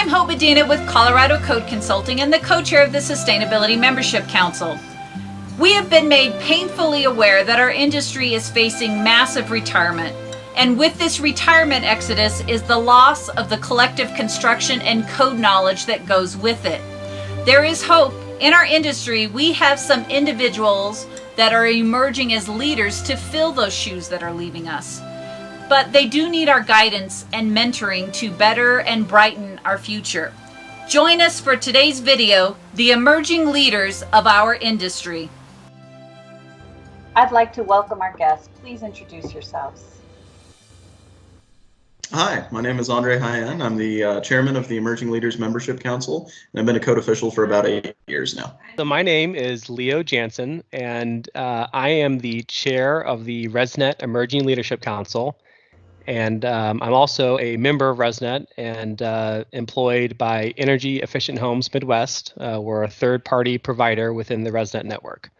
I'm Hope Medina with Colorado Code Consulting and the co-chair of the Sustainability Membership Council. We have been made painfully aware that our industry is facing massive retirement. And with this retirement exodus is the loss of the collective construction and code knowledge that goes with it. There is hope. In our industry, we have some individuals that are emerging as leaders to fill those shoes that are leaving us. But they do need our guidance and mentoring to better and brighten our future. Join us for today's video, The Emerging Leaders of Our Industry. I'd like to welcome our guests. Please introduce yourselves. Hi, my name is Andre Hyen. I'm the chairman of the Emerging Leaders Membership Council, and I've been a code official for about 8 years now. So my name is Leo Jansen, and I am the chair of the ResNet Emerging Leadership Council. And I'm also a member of ResNet and employed by Energy Efficient Homes Midwest. We're a third-party provider within the ResNet network.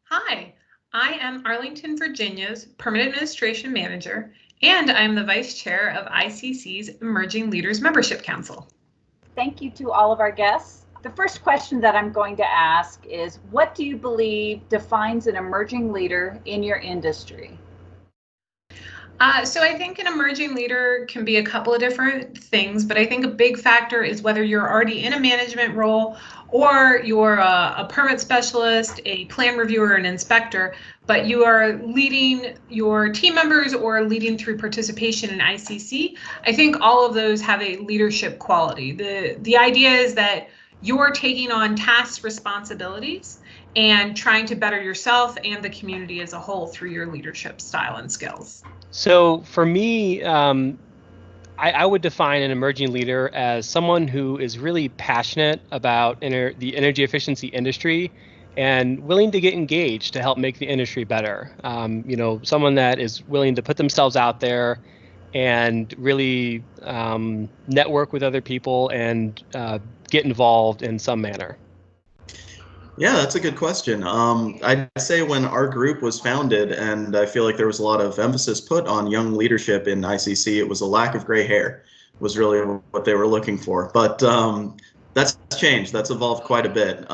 Hi, I am Arlington, Virginia's Permanent Administration Manager, and I'm the Vice Chair of ICC's Emerging Leaders Membership Council. Thank you to all of our guests. The first question that I'm going to ask is, what do you believe defines an emerging leader in your industry? So I think an emerging leader can be a couple of different things, but I think a big factor is whether you're already in a management role or you're a permit specialist, a plan reviewer, an inspector, but you are leading your team members or leading through participation in ICC. I think all of those have a leadership quality. The idea is that you're taking on tasks, responsibilities, and trying to better yourself and the community as a whole through your leadership style and skills. So for me, I would define an emerging leader as someone who is really passionate about the energy efficiency industry and willing to get engaged to help make the industry better. Someone that is willing to put themselves out there and really network with other people and get involved in some manner. Yeah, that's a good question. I'd say when our group was founded, and I feel like there was a lot of emphasis put on young leadership in ICC, it was a lack of gray hair was really what they were looking for. But that's changed. That's evolved quite a bit.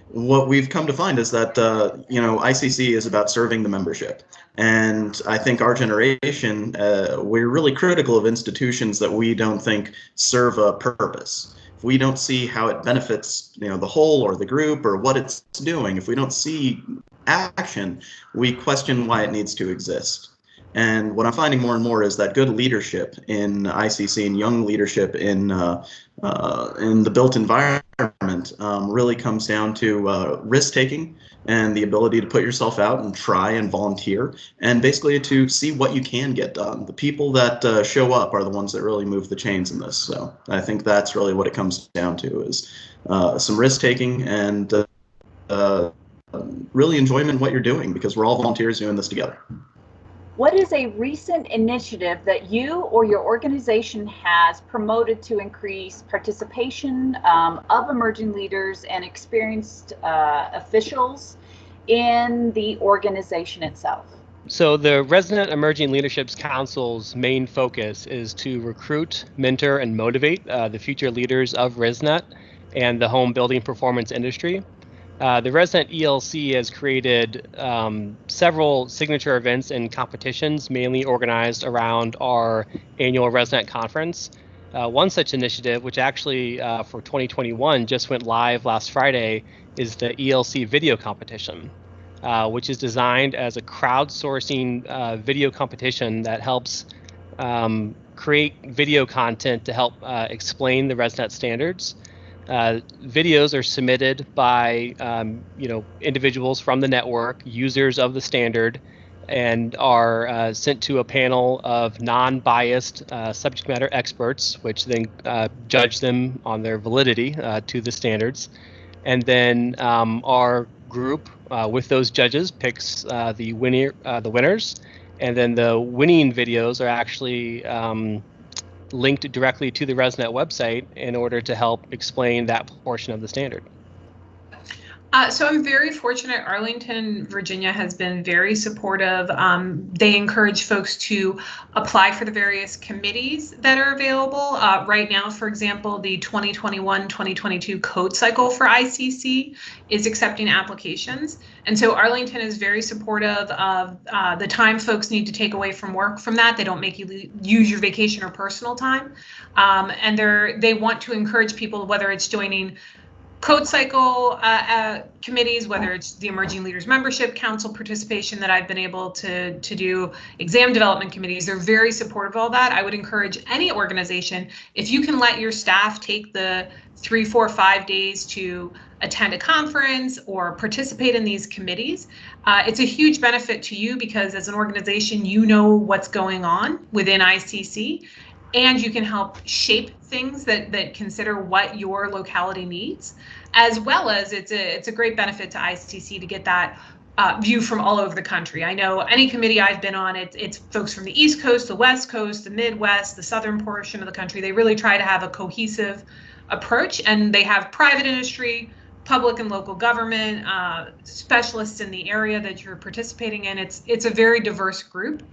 What we've come to find is that, ICC is about serving the membership. And I think our generation, we're really critical of institutions that we don't think serve a purpose. If we don't see how it benefits, the whole or the group or what it's doing, if we don't see action, we question why it needs to exist. And what I'm finding more and more is that good leadership in ICC and young leadership in the built environment really comes down to risk-taking and the ability to put yourself out and try and volunteer and basically to see what you can get done. The people that show up are the ones that really move the chains in this. So I think that's really what it comes down to is some risk-taking and really enjoyment in what you're doing, because we're all volunteers doing this together. What is a recent initiative that you or your organization has promoted to increase participation of emerging leaders and experienced officials in the organization itself? So the ResNet Emerging Leaderships Council's main focus is to recruit, mentor, and motivate the future leaders of ResNet and the home building performance industry. The ResNet ELC has created several signature events and competitions, mainly organized around our annual ResNet conference. One such initiative, which actually for 2021 just went live last Friday, is the ELC video competition, which is designed as a crowdsourcing video competition that helps create video content to help explain the ResNet standards. Videos are submitted by individuals from the network, users of the standard, and are sent to a panel of non-biased subject matter experts, which then judge them on their validity to the standards. And then our group with those judges picks the winners, and then the winning videos are actually linked directly to the ResNet website in order to help explain that portion of the standard. So I'm very fortunate. Arlington, Virginia has been very supportive. They encourage folks to apply for the various committees that are available. Right now, for example, the 2021-2022 code cycle for ICC is accepting applications. And so Arlington is very supportive of the time folks need to take away from work from that. They don't make you use your vacation or personal time. And they want to encourage people, whether it's joining code cycle committees, whether it's the Emerging Leaders Membership Council participation that I've been able to do, exam development committees, they're very supportive of all that. I would encourage any organization, if you can let your staff take the 3, 4, 5 days to attend a conference or participate in these committees, it's a huge benefit to you because as an organization, you know what's going on within ICC. And you can help shape things that consider what your locality needs, as well as it's a great benefit to ICC to get that view from all over the country. I know any committee I've been on, it's folks from the East Coast, the West Coast, the Midwest, the southern portion of the country. They really try to have a cohesive approach, and they have private industry, public and local government, specialists in the area that you're participating in. It's a very diverse group.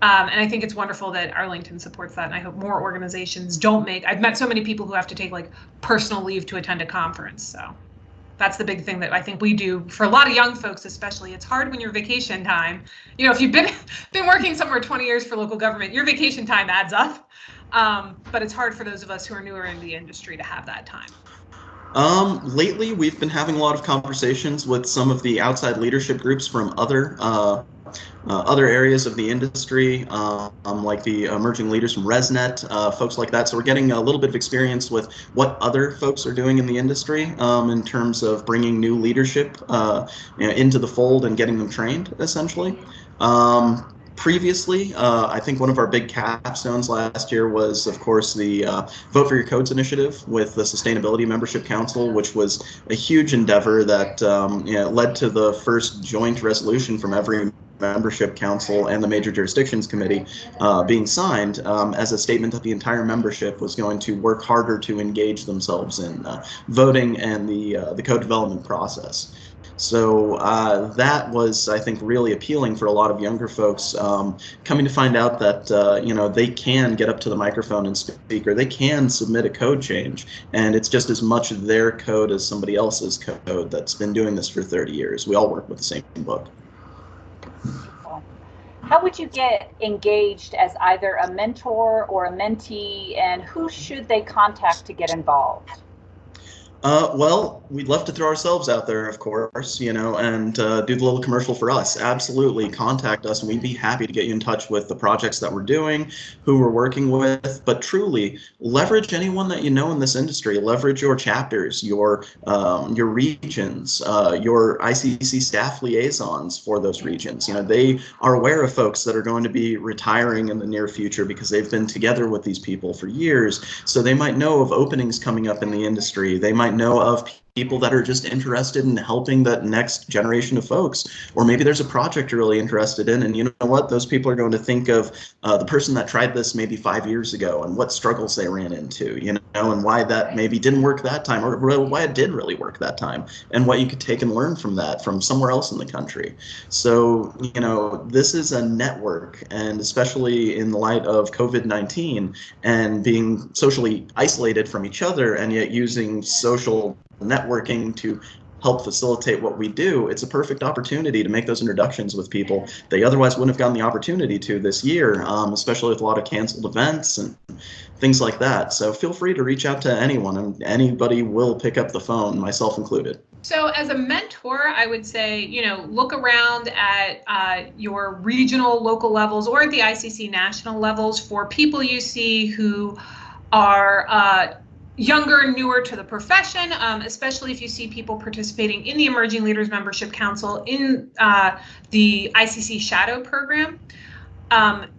And I think it's wonderful that Arlington supports that. And I hope more organizations don't I've met so many people who have to take like personal leave to attend a conference. So that's the big thing that I think we do for a lot of young folks, especially. It's hard when your vacation time, if you've been working somewhere 20 years for local government, your vacation time adds up. But it's hard for those of us who are newer in the industry to have that time. Lately, we've been having a lot of conversations with some of the outside leadership groups from other areas of the industry, like the emerging leaders from ResNet, folks like that. So we're getting a little bit of experience with what other folks are doing in the industry in terms of bringing new leadership into the fold and getting them trained, essentially. Previously, I think one of our big capstones last year was, of course, the Vote for Your Codes initiative with the Sustainability Membership Council, which was a huge endeavor that led to the first joint resolution from every membership council and the major jurisdictions committee being signed as a statement that the entire membership was going to work harder to engage themselves in voting and the code development process. So that was, I think, really appealing for a lot of younger folks coming to find out that, they can get up to the microphone and speak, or they can submit a code change. And it's just as much their code as somebody else's code that's been doing this for 30 years. We all work with the same book. How would you get engaged as either a mentor or a mentee, and who should they contact to get involved? Well, we'd love to throw ourselves out there, of course, and do the little commercial for us. Absolutely, contact us, and we'd be happy to get you in touch with the projects that we're doing, who we're working with. But truly, leverage anyone that you know in this industry. Leverage your chapters, your regions, your ICC staff liaisons for those regions. They are aware of folks that are going to be retiring in the near future because they've been together with these people for years. So they might know of openings coming up in the industry. They might know of people that are just interested in helping that next generation of folks, or maybe there's a project you're really interested in, and you know what, those people are going to think of the person that tried this maybe 5 years ago and what struggles they ran into, and why that maybe didn't work that time, or why it did really work that time, and what you could take and learn from that from somewhere else in the country. So this is a network, and especially in the light of COVID-19 and being socially isolated from each other, and yet using social networking to help facilitate what we do, it's a perfect opportunity to make those introductions with people they otherwise wouldn't have gotten the opportunity to this year, especially with a lot of canceled events and things like that. So feel free to reach out to anyone, and anybody will pick up the phone, myself included. So as a mentor, I would say, look around at your regional, local levels, or at the ICC national levels for people you see who are younger and newer to the profession, especially if you see people participating in the Emerging Leaders Membership Council in the ICC Shadow program.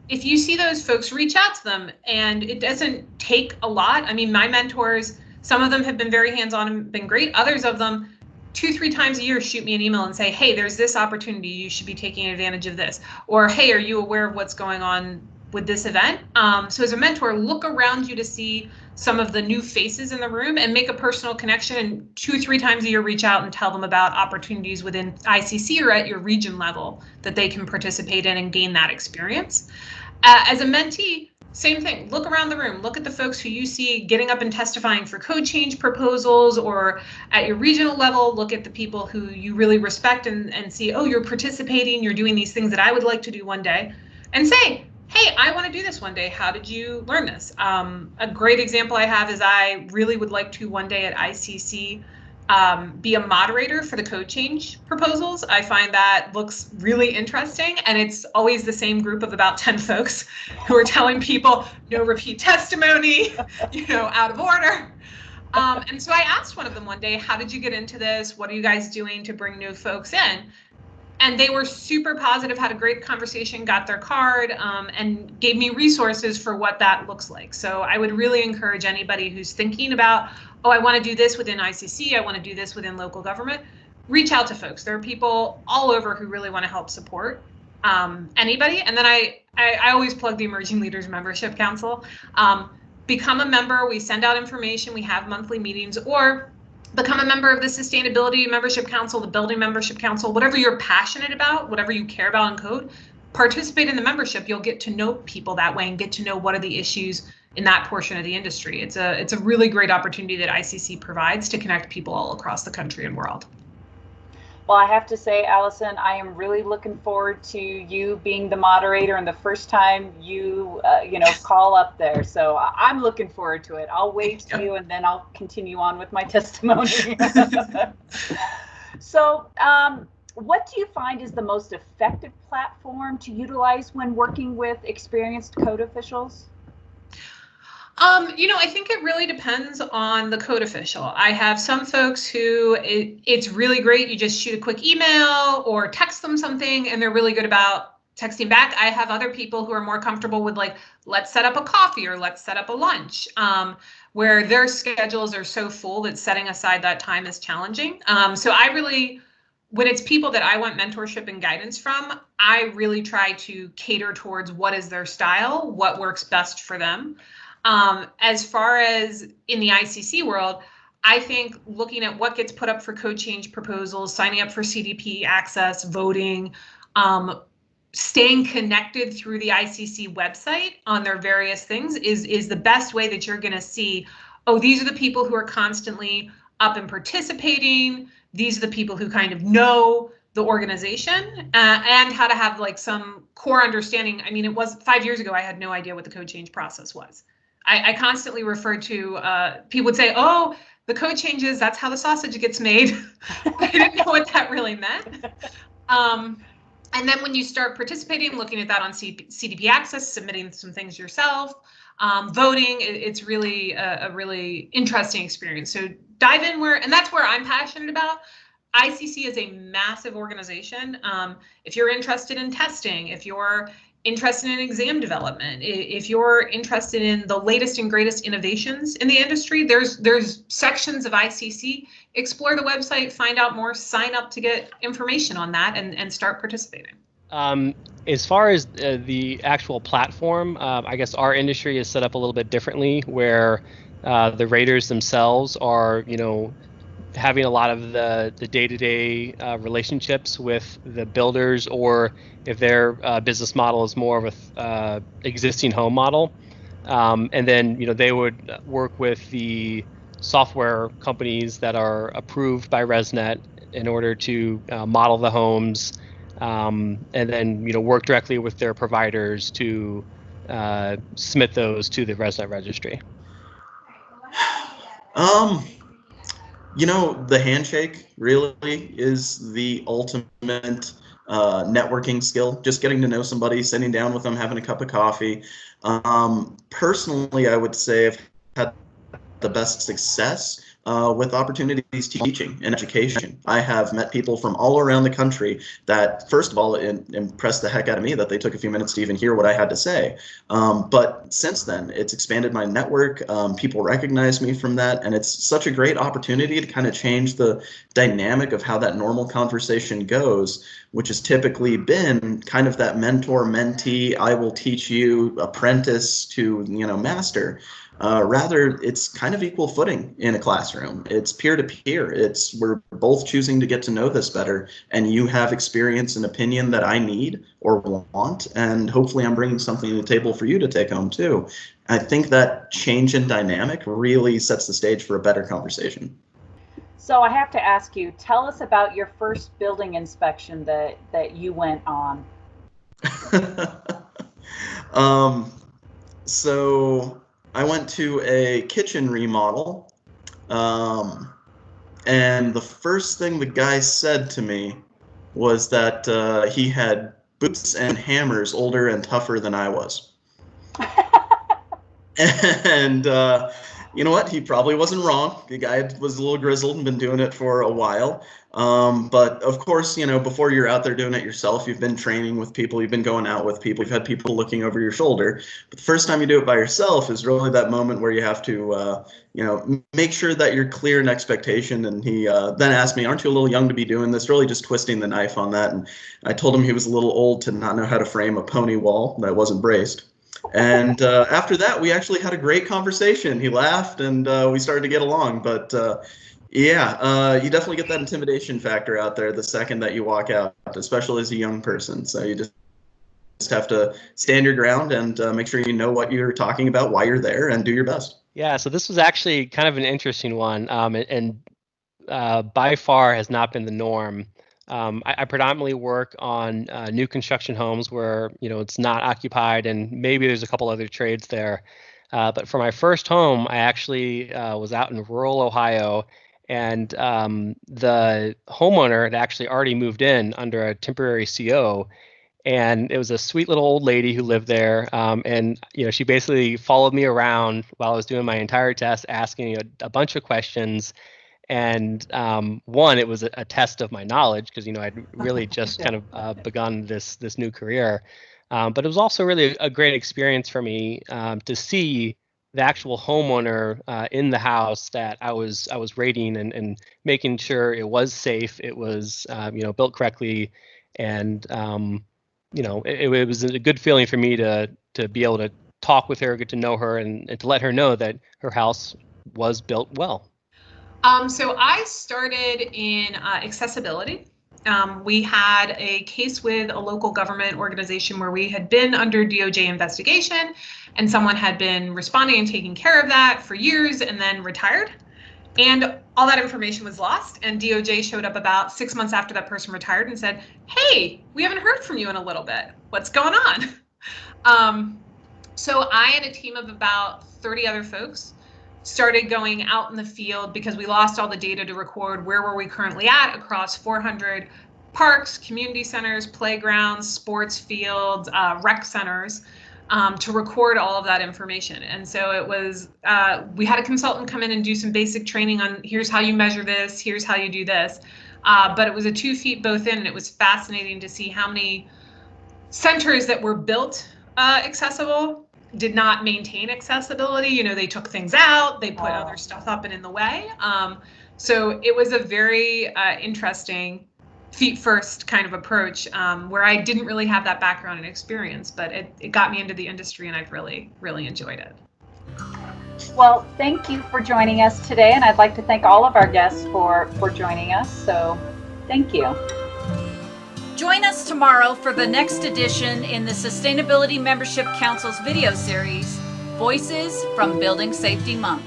If you see those folks, reach out to them, and it doesn't take a lot. I mean, my mentors, some of them have been very hands-on and been great. Others of them 2-3 times a year shoot me an email and say, hey, there's this opportunity, you should be taking advantage of this. Or, hey, are you aware of what's going on with this event? So as a mentor, look around you to see some of the new faces in the room and make a personal connection, and 2-3 times a year reach out and tell them about opportunities within ICC or at your region level that they can participate in and gain that experience. As a mentee, same thing. Look around the room. Look at the folks who you see getting up and testifying for code change proposals, or at your regional level, look at the people who you really respect and see, oh, you're participating, you're doing these things that I would like to do one day, and say, hey, I want to do this one day. How did you learn this? A great example I have is I really would like to one day at ICC be a moderator for the code change proposals. I find that looks really interesting, and it's always the same group of about 10 folks who are telling people no repeat testimony, out of order. And so I asked one of them one day, how did you get into this? What are you guys doing to bring new folks in? And they were super positive, had a great conversation, got their card, and gave me resources for what that looks like. So I would really encourage anybody who's thinking about, oh, I want to do this within ICC, I want to do this within local government, reach out to folks. There are people all over who really want to help support anybody. And then I always plug the Emerging Leaders Membership Council. Become a member. We send out information. We have monthly meetings, or become a member of the Sustainability Membership Council, the Building Membership Council, whatever you're passionate about, whatever you care about in code, participate in the membership. You'll get to know people that way and get to know what are the issues in that portion of the industry. It's a really great opportunity that ICC provides to connect people all across the country and world. Well, I have to say, Allison, I am really looking forward to you being the moderator and the first time you, call up there. So I'm looking forward to it. I'll wave to you and then I'll continue on with my testimony. So what do you find is the most effective platform to utilize when working with experienced code officials? I think it really depends on the code official. I have some folks who it's really great. You just shoot a quick email or text them something and they're really good about texting back. I have other people who are more comfortable with let's set up a coffee or let's set up a lunch, where their schedules are so full that setting aside that time is challenging. So when it's people that I want mentorship and guidance from, I really try to cater towards what is their style, what works best for them. As far as in the ICC world, I think looking at what gets put up for code change proposals, signing up for CDP access, voting, staying connected through the ICC website on their various things is the best way that you're going to see, oh, these are the people who are constantly up and participating. These are the people who kind of know the organization and how to have some core understanding. I mean, it was 5 years ago, I had no idea what the code change process was. I constantly referred to, people would say, oh, the code changes, that's how the sausage gets made. I didn't know what that really meant. And then when you start participating, looking at that on CDP Access, submitting some things yourself, voting, it's really a really interesting experience. So dive in and that's where I'm passionate about. ICC is a massive organization. If you're interested in testing, if you're interested in exam development, if you're interested in the latest and greatest innovations in the industry, there's sections of ICC. Explore the website, find out more, sign up to get information on that, and start participating. As far as the actual platform, I guess our industry is set up a little bit differently, where the raters themselves are, having a lot of the day-to-day relationships with the builders, or if their business model is more of a existing home model, and then they would work with the software companies that are approved by ResNet in order to model the homes, and then work directly with their providers to submit those to the ResNet registry. The handshake really is the ultimate networking skill. Just getting to know somebody, sitting down with them, having a cup of coffee. Personally, I would say I've had the best success with opportunities teaching and education. I have met people from all around the country that, first of all, impressed the heck out of me that they took a few minutes to even hear what I had to say. But since then, it's expanded my network. People recognize me from that, and it's such a great opportunity to kind of change the dynamic of how that normal conversation goes which has typically been kind of that mentor-mentee, I will teach you, apprentice to, master. Rather, it's kind of equal footing in a classroom. It's peer-to-peer. We're both choosing to get to know this better, and you have experience and opinion that I need or want, and hopefully I'm bringing something to the table for you to take home too. I think that change in dynamic really sets the stage for a better conversation. So I have to ask you, tell us about your first building inspection that you went on. So I went to a kitchen remodel, and the first thing the guy said to me was that he had boots and hammers older and tougher than I was. And you know what? He probably wasn't wrong. The guy was a little grizzled and been doing it for a while. But of course, before you're out there doing it yourself, you've been training with people, you've been going out with people, you've had people looking over your shoulder. But the first time you do it by yourself is really that moment where you have to, make sure that you're clear in expectation. And he then asked me, "Aren't you a little young to be doing this?" Really just twisting the knife on that. And I told him he was a little old to not know how to frame a pony wall that wasn't braced. And after that, we actually had a great conversation. He laughed, and we started to get along. But you definitely get that intimidation factor out there the second that you walk out, especially as a young person. So you just have to stand your ground and make sure you know what you're talking about, why you're there, and do your best. Yeah, so this was actually kind of an interesting one, and by far has not been the norm. I predominantly work on new construction homes where it's not occupied, and maybe there's a couple other trades there. But for my first home, I actually was out in rural Ohio, and the homeowner had actually already moved in under a temporary CO. And it was a sweet little old lady who lived there, and she basically followed me around while I was doing my entire test, asking a bunch of questions. And one, it was a test of my knowledge because I'd really just kind of begun this new career. But it was also really a great experience for me to see the actual homeowner in the house that I was rating and making sure it was safe, it was built correctly, and it was a good feeling for me to be able to talk with her, get to know her, and to let her know that her house was built well. So I started in accessibility. We had a case with a local government organization where we had been under DOJ investigation, and someone had been responding and taking care of that for years and then retired. And all that information was lost, and DOJ showed up about 6 months after that person retired and said, "Hey, we haven't heard from you in a little bit. What's going on?" So I and a team of about 30 other folks started going out in the field because we lost all the data to record where were we currently at across 400 parks, community centers, playgrounds, sports fields, rec centers, to record all of that information. And so it was, we had a consultant come in and do some basic training on here's how you measure this, here's how you do this. But it was a 2 feet both in, and it was fascinating to see how many centers that were built accessible did not maintain accessibility. They took things out, they put other stuff up and in the way. So it was a very interesting feet first kind of approach where I didn't really have that background and experience, but it got me into the industry, and I've really, really enjoyed it. Well, thank you for joining us today, and I'd like to thank all of our guests for joining us. So thank you. Join us tomorrow for the next edition in the Sustainability Membership Council's video series, Voices from Building Safety Month.